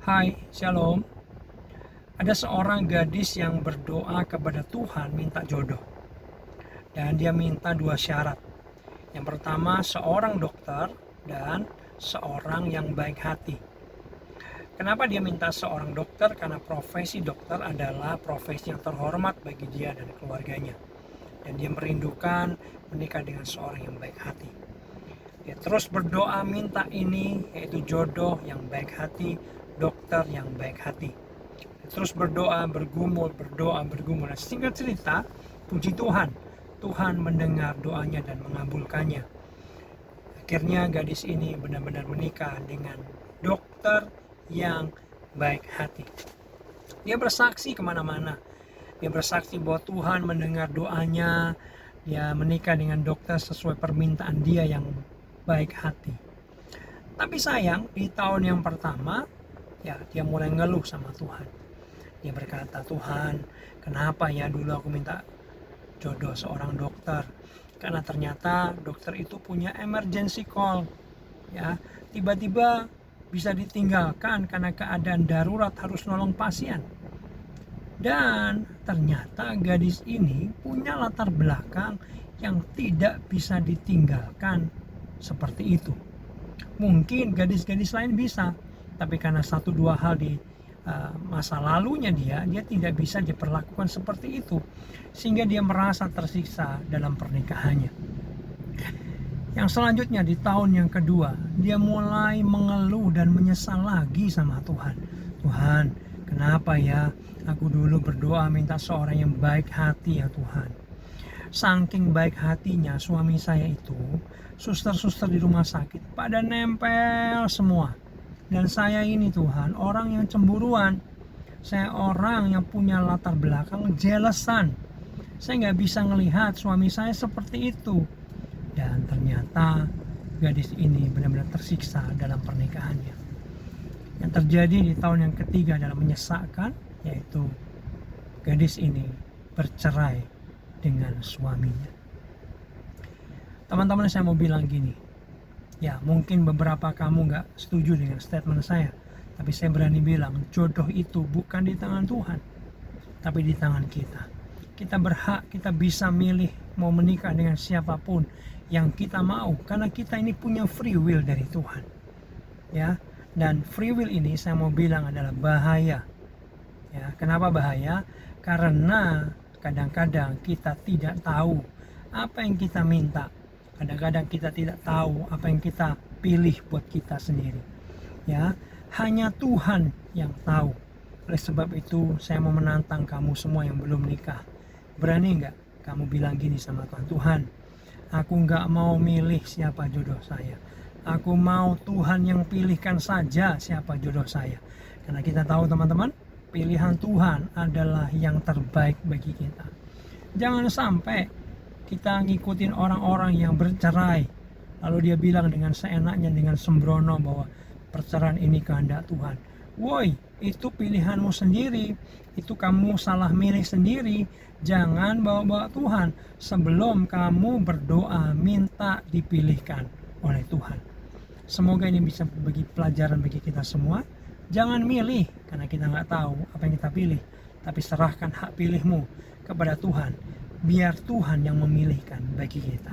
Hai, Shalom. Ada seorang gadis yang berdoa kepada Tuhan minta jodoh. Dan dia minta dua syarat. Yang pertama, seorang dokter dan seorang yang baik hati. Kenapa dia minta seorang dokter? Karena profesi dokter adalah profesi yang terhormat bagi dia dan keluarganya. Dan dia merindukan menikah dengan seorang yang baik hati. Dia terus berdoa minta ini, yaitu jodoh yang baik hati, dokter yang baik hati. Terus berdoa, bergumul. Nah, singkat cerita, puji Tuhan, Tuhan mendengar doanya dan mengabulkannya. Akhirnya gadis ini benar-benar menikah dengan dokter yang baik hati. Dia bersaksi kemana-mana. Dia bersaksi bahwa Tuhan mendengar doanya. Dia menikah dengan dokter sesuai permintaan dia yang baik hati. Tapi sayang, di tahun yang pertama, dia mulai ngeluh sama Tuhan. Dia berkata, Tuhan, kenapa ya dulu aku minta jodoh seorang dokter? Karena ternyata dokter itu punya emergency call. Ya, tiba-tiba bisa ditinggalkan karena keadaan darurat harus nolong pasien. Dan ternyata gadis ini punya latar belakang yang tidak bisa ditinggalkan seperti itu. Mungkin gadis-gadis lain bisa, tapi karena satu dua hal di masa lalunya dia tidak bisa diperlakukan seperti itu, sehingga dia merasa tersiksa dalam pernikahannya. Yang selanjutnya di tahun yang kedua, dia mulai mengeluh dan menyesal lagi sama Tuhan. Tuhan, kenapa ya aku dulu berdoa minta seorang yang baik hati ya Tuhan. Saking baik hatinya suami saya itu, suster-suster di rumah sakit pada nempel semua. Dan saya ini Tuhan, orang yang cemburuan. Saya orang yang punya latar belakang jealousan. Saya nggak bisa ngelihat suami saya seperti itu. Dan ternyata gadis ini benar-benar tersiksa dalam pernikahannya. Yang terjadi di tahun yang ketiga adalah menyesakkan, yaitu gadis ini bercerai dengan suaminya. Teman-teman, saya mau bilang gini, ya mungkin beberapa kamu gak setuju dengan statement saya, tapi saya berani bilang jodoh itu bukan di tangan Tuhan, tapi di tangan kita. Kita berhak, kita bisa milih mau menikah dengan siapapun yang kita mau, karena kita ini punya free will dari Tuhan. Ya, dan free will ini saya mau bilang adalah bahaya. Ya, kenapa bahaya? Karena kadang-kadang kita tidak tahu apa yang kita minta. Kadang-kadang kita tidak tahu apa yang kita pilih buat kita sendiri. Ya, hanya Tuhan yang tahu. Oleh sebab itu, saya mau menantang kamu semua yang belum nikah. Berani nggak kamu bilang gini sama Tuhan? Tuhan, aku nggak mau milih siapa jodoh saya. Aku mau Tuhan yang pilihkan saja siapa jodoh saya. Karena kita tahu teman-teman, pilihan Tuhan adalah yang terbaik bagi kita. Jangan sampai kita ngikutin orang-orang yang bercerai, lalu dia bilang dengan seenaknya, dengan sembrono bahwa perceraian ini kehendak Tuhan. Woi, itu pilihanmu sendiri, itu kamu salah milih sendiri. Jangan bawa-bawa Tuhan sebelum kamu berdoa minta dipilihkan oleh Tuhan. Semoga ini bisa bagi pelajaran bagi kita semua. Jangan milih karena kita nggak tahu apa yang kita pilih, tapi serahkan hak pilihmu kepada Tuhan, biar Tuhan yang memilihkan bagi kita.